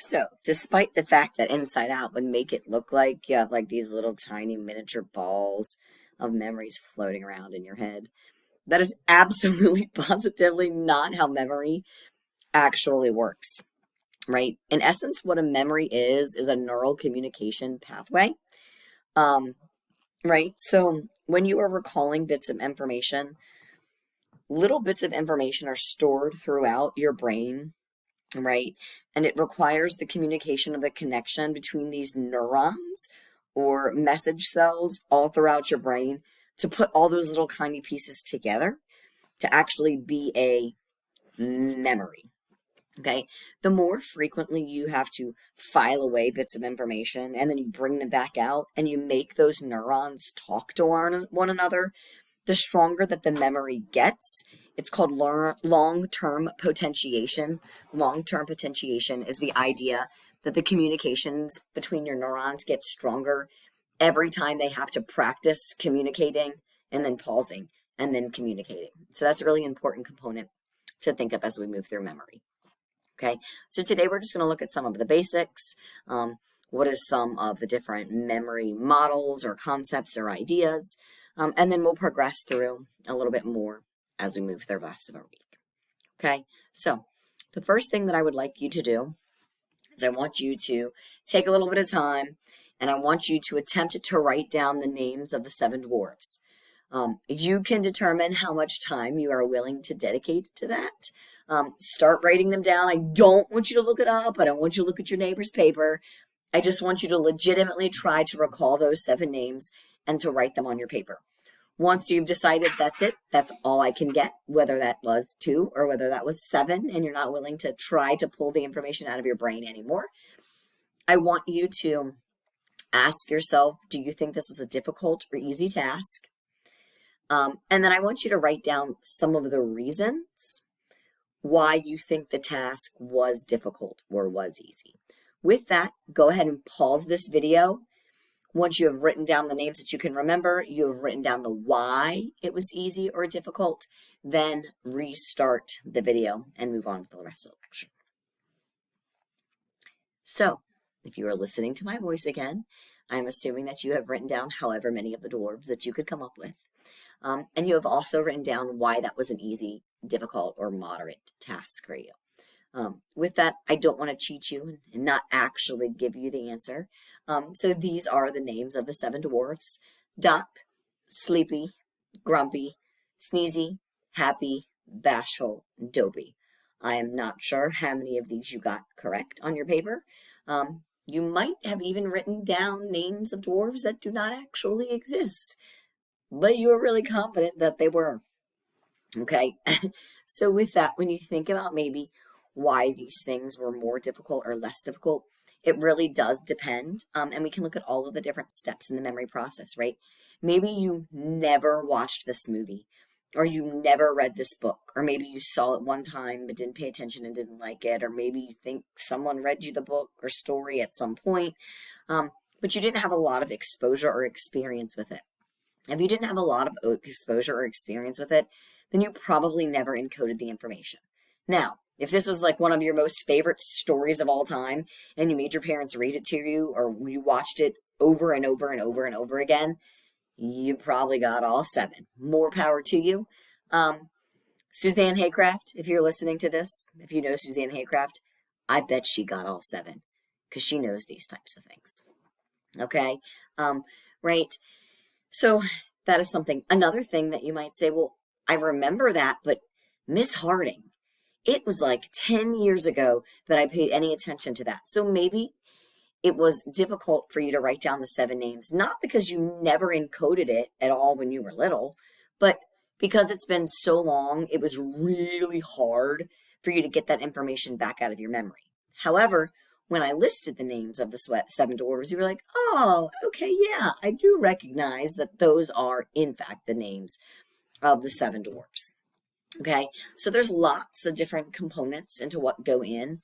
So, despite the fact that Inside Out would make it look like you have like these little tiny miniature balls of memories floating around in your head, that is absolutely positively not how memory actually works, right? In essence, what a memory is a neural communication pathway. Um, right? So, when you are recalling bits of information, little bits of information are stored throughout your brain, right? And it requires the communication of the connection between these neurons or message cells all throughout your brain to put all those little tiny pieces together to actually be a memory. Okay. The more frequently you have to file away bits of information and then you bring them back out and you make those neurons talk to one another, the stronger that the memory gets. It's called long-term potentiation. Long-term potentiation is the idea that the communications between your neurons get stronger every time they have to practice communicating and then pausing and then communicating. So that's a really important component to think of as we move through memory. Okay, so today we're just going to look at some of the basics. What is some of the different memory models or concepts or ideas? And then we'll progress through a little bit more as we move through the rest of our week. Okay, so the first thing that I would like you to do is I want you to take a little bit of time and I want you to attempt to write down the names of the 7 dwarfs. You can determine how much time you are willing to dedicate to that. Start writing them down. I don't want you to look it up. I don't want you to look at your neighbor's paper. I just want you to legitimately try to recall those 7 names and to write them on your paper. Once you've decided that's it, that's all I can get, whether that was 2 or whether that was 7, and you're not willing to try to pull the information out of your brain anymore, I want you to ask yourself, do you think this was a difficult or easy task? And then I want you to write down some of the reasons why you think the task was difficult or was easy. With that, go ahead and pause this video. Once you have written down the names that you can remember, you have written down the why it was easy or difficult, then restart the video and move on with the rest of the lecture. So, if you are listening to my voice again, I'm assuming that you have written down however many of the dwarves that you could come up with. And you have also written down why that was an easy, difficult, or moderate task for you. With that, I don't want to cheat you and not actually give you the answer. So these are the names of the 7 dwarfs: Duck, Sleepy, Grumpy, Sneezy, Happy, Bashful, Dopey. I am not sure how many of these you got correct on your paper. You might have even written down names of dwarves that do not actually exist, but you were really confident that they were. Okay, so with that, when you think about maybe why these things were more difficult or less difficult, it really does depend. And we can look at all of the different steps in the memory process, right? Maybe you never watched this movie, or you never read this book, or maybe you saw it one time but didn't pay attention and didn't like it, or maybe you think someone read you the book or story at some point, but you didn't have a lot of exposure or experience with it. If you didn't have a lot of exposure or experience with it, then you probably never encoded the information. Now, if this was like one of your most favorite stories of all time and you made your parents read it to you or you watched it over and over and over and over again, you probably got all 7. More power to you. Suzanne Haycraft, if you're listening to this, if you know Suzanne Haycraft, I bet she got all 7 because she knows these types of things. Okay, right. So that is something. Another thing that you might say, well, I remember that, but Miss Harding, it was like 10 years ago that I paid any attention to that. So maybe it was difficult for you to write down the 7 names, not because you never encoded it at all when you were little, but because it's been so long, it was really hard for you to get that information back out of your memory. However, when I listed the names of the 7 dwarves, you were like, oh, okay, yeah, I do recognize that those are, in fact, the names of the 7 dwarves. Okay, so there's lots of different components into what go in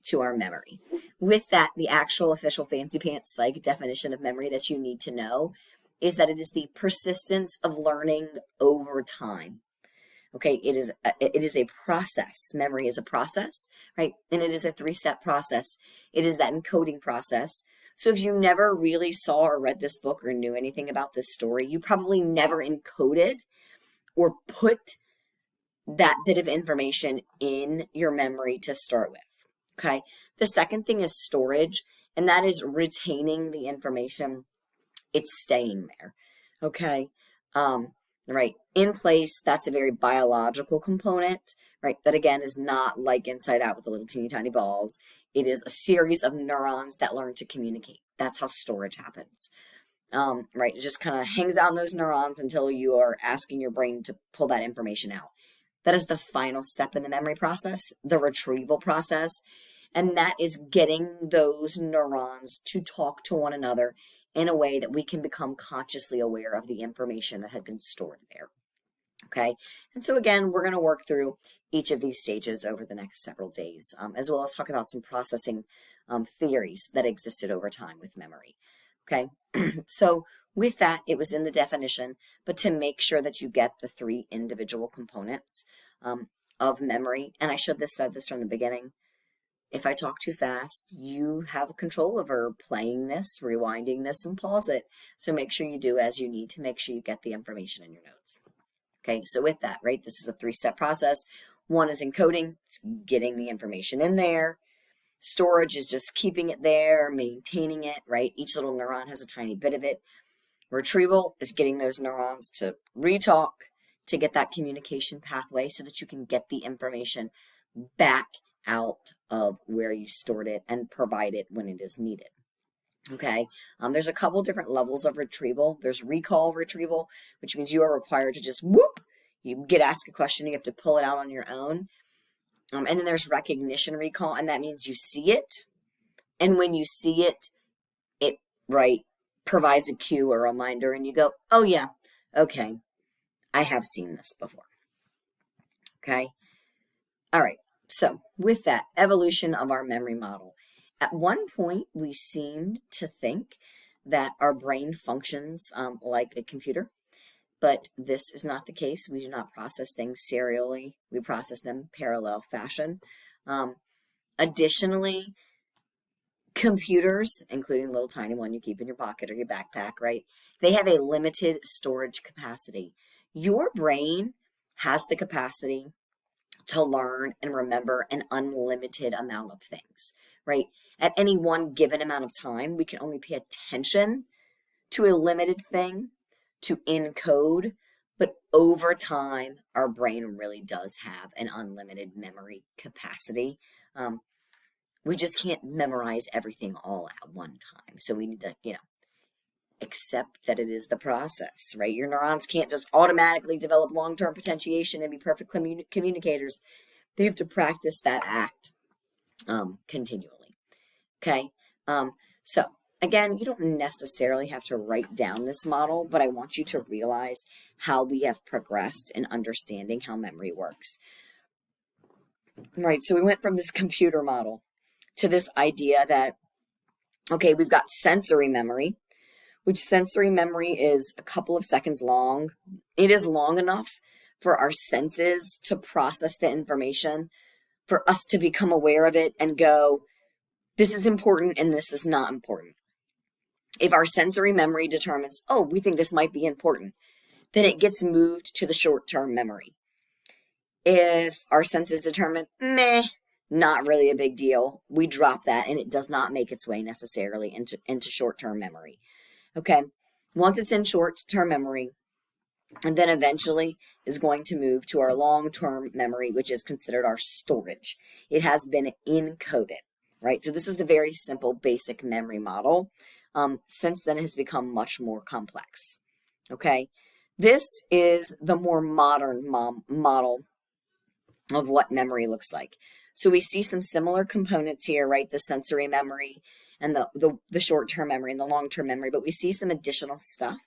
to our memory. With that, the actual official Fancy Pants Psych definition of memory that you need to know is that it is the persistence of learning over time. Okay, it is a process. Memory is a process, right? And it is a three-step process. It is that encoding process. So if you never really saw or read this book or knew anything about this story, you probably never encoded or put that bit of information in your memory to start with. Okay. The second thing is storage, and that is retaining the information. It's staying there. Okay. Right. In place, that's a very biological component, right? That again is not like Inside Out with the little teeny tiny balls. It is a series of neurons that learn to communicate. That's how storage happens. Right. It just kind of hangs out in those neurons until you are asking your brain to pull that information out. That is the final step in the memory process, the retrieval process. And that is getting those neurons to talk to one another in a way that we can become consciously aware of the information that had been stored there. Okay. And so again, we're going to work through each of these stages over the next several days, as well as talk about some processing theories that existed over time with memory. Okay. So with that, it was in the definition, but to make sure that you get the three individual components of memory, and I should have said this from the beginning, if I talk too fast, you have control over playing this, rewinding this, and pause it. So make sure you do as you need to make sure you get the information in your notes. Okay, so with that, right, this is a three-step process. One is encoding, it's getting the information in there. Storage is just keeping it there, maintaining it, right? Each little neuron has a tiny bit of it. Retrieval is getting those neurons to retalk, to get that communication pathway so that you can get the information back out of where you stored it and provide it when it is needed. Okay, there's a couple different levels of retrieval. There's recall retrieval, which means you are required to just whoop, you get asked a question, you have to pull it out on your own. And then there's recognition recall, and that means you see it. And when you see it, it, right, provides a cue or reminder, and you go, oh yeah, okay, I have seen this before. Okay, all right. So with that evolution of our memory model, at one point we seemed to think that our brain functions like a computer, but this is not the case. We do not process things serially. We process them parallel fashion. Additionally, computers, including the little tiny one you keep in your pocket or your backpack, right? They have a limited storage capacity. Your brain has the capacity to learn and remember an unlimited amount of things, right? At any one given amount of time, we can only pay attention to a limited thing to encode, but over time, our brain really does have an unlimited memory capacity. We just can't memorize everything all at one time. So we need to, accept that it is the process, right? Your neurons can't just automatically develop long-term potentiation and be perfect communicators. They have to practice that act continually. Okay. So again, you don't necessarily have to write down this model, but I want you to realize how we have progressed in understanding how memory works. Right. So we went from this computer model to this idea that, okay, we've got sensory memory, which sensory memory is a couple of seconds long. It is long enough for our senses to process the information, for us to become aware of it and go, this is important and this is not important. If our sensory memory determines, oh, we think this might be important, then it gets moved to the short-term memory. If our senses determine, meh, not really a big deal, we drop that and it does not make its way necessarily into short-term memory. Okay, once it's in short-term memory, and then eventually is going to move to our long-term memory, which is considered our storage. It has been encoded, right? So this is the very simple, basic memory model. Since then, it has become much more complex. Okay, this is the more modern model of what memory looks like. So we see some similar components here, right? The sensory memory and the short-term memory and the long-term memory, but we see some additional stuff.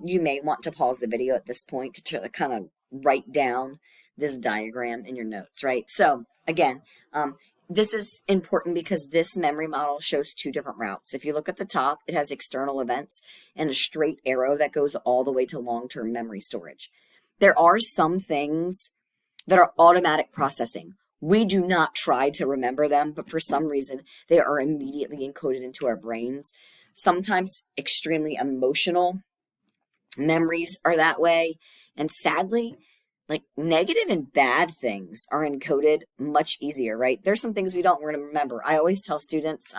You may want to pause the video at this point to kind of write down this diagram in your notes, right? So again, this is important because this memory model shows two different routes. If you look at the top, it has external events and a straight arrow that goes all the way to long-term memory storage. There are some things that are automatic processing. We do not try to remember them, but for some reason, they are immediately encoded into our brains. Sometimes extremely emotional memories are that way. And sadly, like negative and bad things are encoded much easier, right? There's some things we don't want to remember. I always tell students,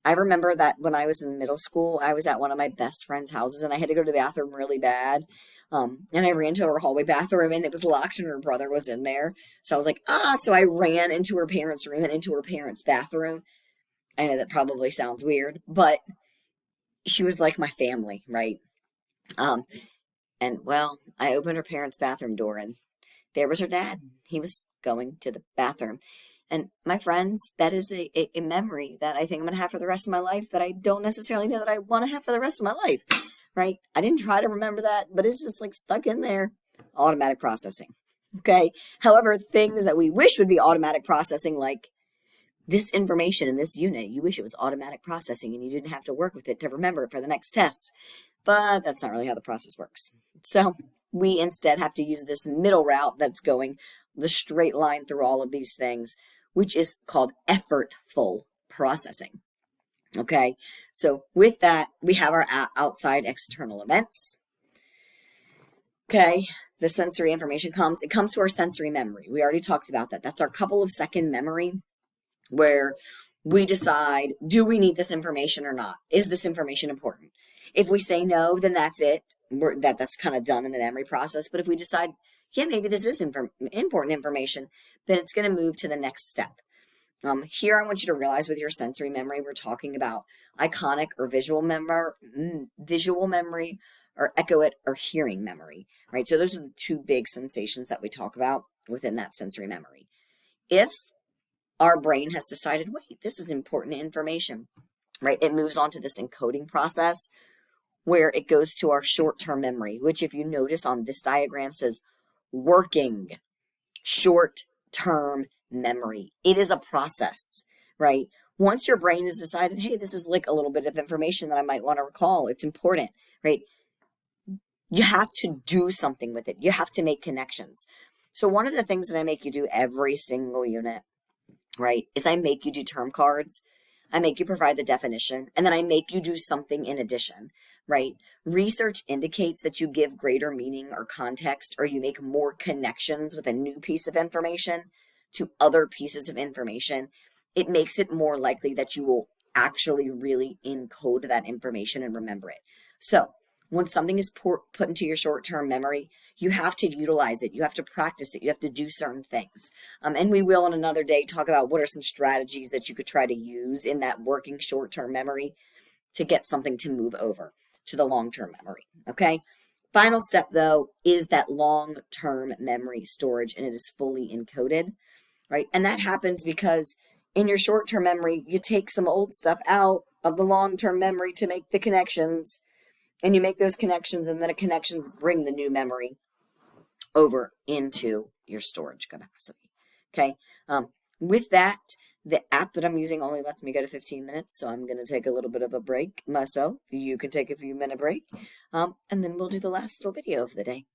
I remember that when I was in middle school, I was at one of my best friend's houses and I had to go to the bathroom really bad. And I ran to her hallway bathroom and it was locked and her brother was in there. So I was like, so I ran into her parents' room and into her parents' bathroom. I know that probably sounds weird, but she was like my family, right? Um, and well, I opened her parents' bathroom door and there was her dad. He was going to the bathroom. And my friends, that is a memory that I think I'm going to have for the rest of my life that I don't necessarily know that I want to have for the rest of my life, right? I didn't try to remember that, but it's just like stuck in there. Automatic processing. Okay. However, things that we wish would be automatic processing, like this information in this unit, you wish it was automatic processing and you didn't have to work with it to remember it for the next test. But that's not really how the process works. So we instead have to use this middle route that's going the straight line through all of these things, which is called effortful processing. Okay, so with that, we have our outside external events. Okay, the sensory information comes. It comes to our sensory memory. We already talked about that. That's our couple of second memory where we decide, do we need this information or not? Is this information important? If we say no, then that's it. That's kind of done in the memory process. But if we decide, yeah, maybe this is important information, then it's going to move to the next step. Here, I want you to realize with your sensory memory, we're talking about iconic or visual memory, or echoic or hearing memory, right? So those are the two big sensations that we talk about within that sensory memory. If our brain has decided, wait, this is important information, right? It moves on to this encoding process where it goes to our short-term memory, which if you notice on this diagram says working short-term memory. It is a process, right? Once your brain has decided, hey, this is like a little bit of information that I might want to recall, it's important, right? You have to do something with it. You have to make connections. So one of the things that I make you do every single unit, right, is I make you do term cards. I make you provide the definition, and then I make you do something in addition, right? Research indicates that you give greater meaning or context, or you make more connections with a new piece of information to other pieces of information. It makes it more likely that you will actually really encode that information and remember it. So when something is put into your short-term memory, you have to utilize it. You have to practice it. You have to do certain things. And we will on another day talk about what are some strategies that you could try to use in that working short-term memory to get something to move over to the long-term memory, okay? Final step, though, is that long-term memory storage, and it is fully encoded, right? And that happens because in your short-term memory, you take some old stuff out of the long-term memory to make the connections, and you make those connections, and then the connections bring the new memory over into your storage capacity. Okay. With that, the app that I'm using only lets me go to 15 minutes, so I'm going to take a little bit of a break myself. You can take a few minute break, and then we'll do the last little video of the day.